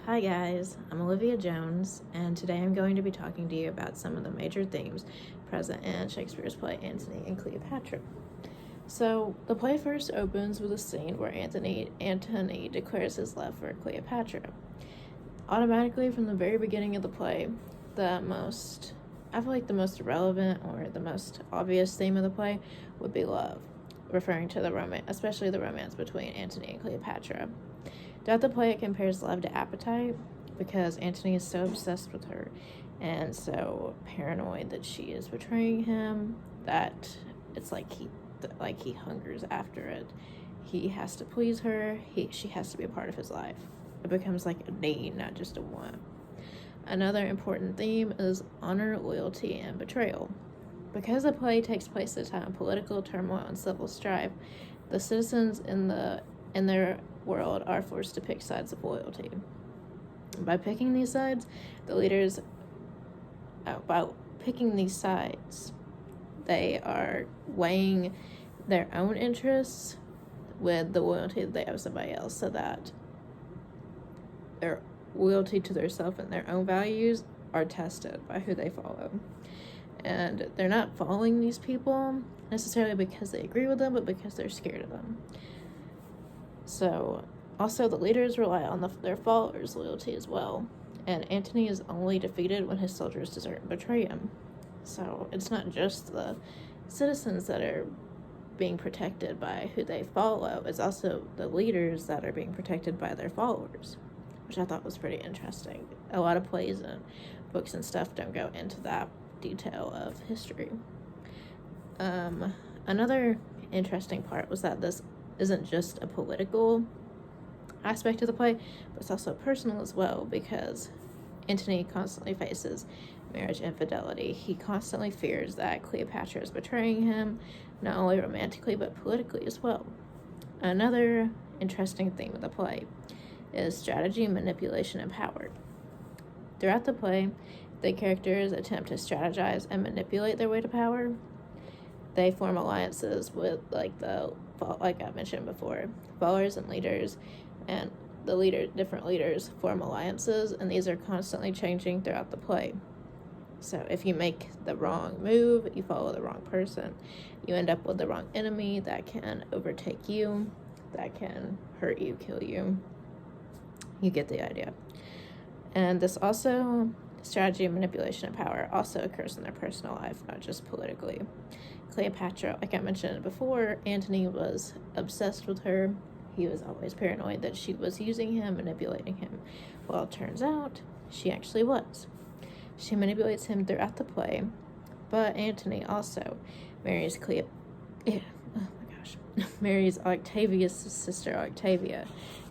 Hi guys, I'm Olivia Jones, and today I'm going to be talking to you about some of the major themes present in Shakespeare's play Antony and Cleopatra. So, the play first opens with a scene where Antony declares his love for Cleopatra. Automatically, from the very beginning of the play, I feel like the most relevant or the most obvious theme of the play would be love, referring to the romance, especially the romance between Antony and Cleopatra. Throughout the play, it compares love to appetite because Antony is so obsessed with her and so paranoid that she is betraying him that it's like he hungers after it. He has to please her. She has to be a part of his life. It becomes like a need, not just a want. Another important theme is honor, loyalty, and betrayal. Because the play takes place at a time of political turmoil and civil strife, the citizens in their world are forced to pick sides of loyalty. By picking these sides, they are weighing their own interests with the loyalty that they owe somebody else, so that their loyalty to themselves and their own values are tested by who they follow. And they're not following these people necessarily because they agree with them, but because they're scared of them. So, also the leaders rely on their followers' loyalty as well, and Antony is only defeated when his soldiers desert and betray him. So, it's not just the citizens that are being protected by who they follow, it's also the leaders that are being protected by their followers, which I thought was pretty interesting. A lot of plays and books and stuff don't go into that detail of history. Another interesting part was that this isn't just a political aspect of the play, but it's also personal as well, because Antony constantly faces marriage infidelity. He constantly fears that Cleopatra is betraying him, not only romantically but politically as well. Another interesting theme of the play is strategy, manipulation, and power. Throughout the play, the characters attempt to strategize and manipulate their way to power. They form alliances with, like I mentioned before, followers and leaders, and different leaders form alliances, and these are constantly changing throughout the play. So if you make the wrong move, you follow the wrong person, you end up with the wrong enemy that can overtake you, that can hurt you, kill you. You get the idea. And this also, strategy, manipulation, and power also occurs in their personal life, not just politically. Cleopatra, like I mentioned before, Antony was obsessed with her. He was always paranoid that she was using him, manipulating him. Well, it turns out she actually was. She manipulates him throughout the play, but Antony also marries marries Octavia's sister Octavia,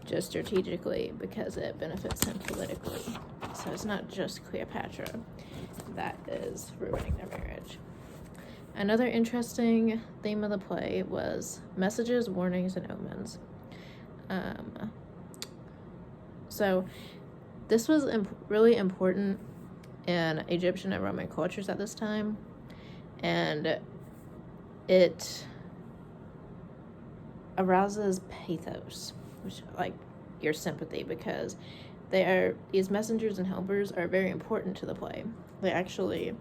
just strategically because it benefits him politically. So it's not just Cleopatra that is ruining their marriage. Another interesting theme of the play was messages, warnings, and omens. So this was really important in Egyptian and Roman cultures at this time, and it arouses pathos, which like your sympathy, because these messengers and helpers are very important to the play. They actually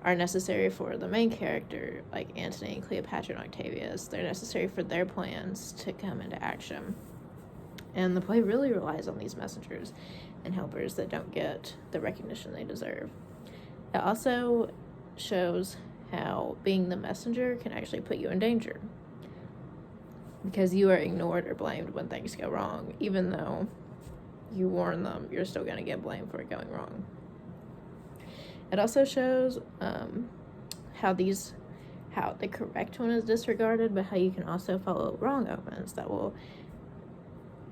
are necessary for the main character, like Antony, Cleopatra, and Octavius. They're necessary for their plans to come into action. And the play really relies on these messengers and helpers that don't get the recognition they deserve. It also shows how being the messenger can actually put you in danger, because you are ignored or blamed when things go wrong. Even though you warn them, you're still going to get blamed for it going wrong. It also shows how the correct one is disregarded, but how you can also follow wrong omens that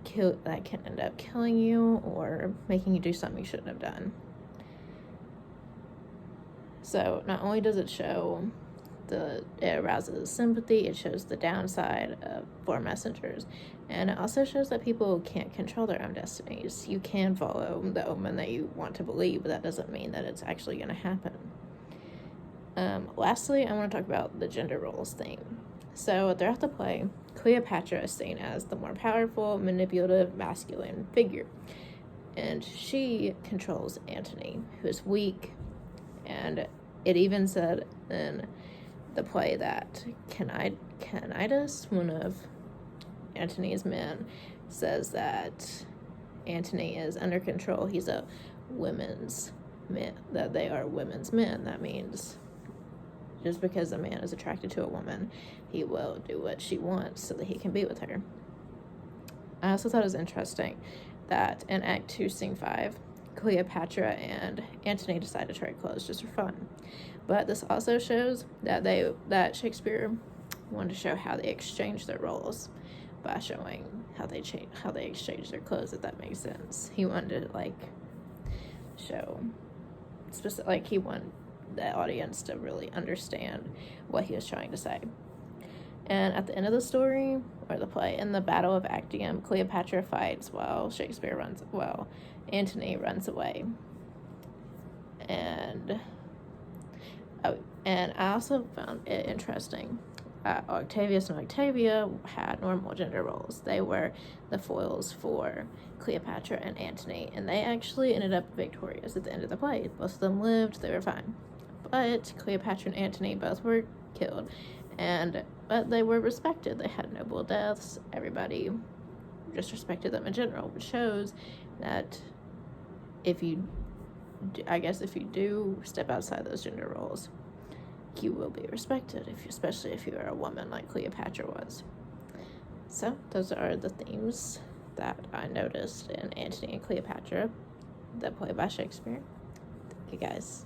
can end up killing you or making you do something you shouldn't have done. So not only does it show it arouses sympathy, it shows the downside for messengers, and it also shows that people can't control their own destinies. You can follow the omen that you want to believe, but that doesn't mean that it's actually going to happen. Lastly, I want to talk about the gender roles theme. So throughout the play, Cleopatra is seen as the more powerful, manipulative, masculine figure. and she controls Antony, who is weak. And it even said in the play that Canidas, one of Antony's men, says that Antony is under control. He's a women's man, that they are women's men. That means just because a man is attracted to a woman, he will do what she wants so that he can be with her. I also thought it was interesting that in Act 2, Scene 5, Cleopatra and Antony decide to trade clothes just for fun. But this also shows that Shakespeare wanted to show how they exchanged their roles by showing how they exchanged their clothes, if that makes sense. He wanted to show he wanted the audience to really understand what he was trying to say. And at the end of the story, or the play, in the Battle of Actium, Cleopatra fights while Antony runs away. And I also found it interesting. Octavius and Octavia had normal gender roles. They were the foils for Cleopatra and Antony, and they actually ended up victorious at the end of the play. Both of them lived, they were fine. But Cleopatra and Antony both were killed, but they were respected. They had noble deaths. Everybody just respected them in general, which shows that if you do step outside those gender roles, you will be respected, especially if you are a woman like Cleopatra was. So those are the themes that I noticed in Antony and Cleopatra, the play by Shakespeare. Thank you guys.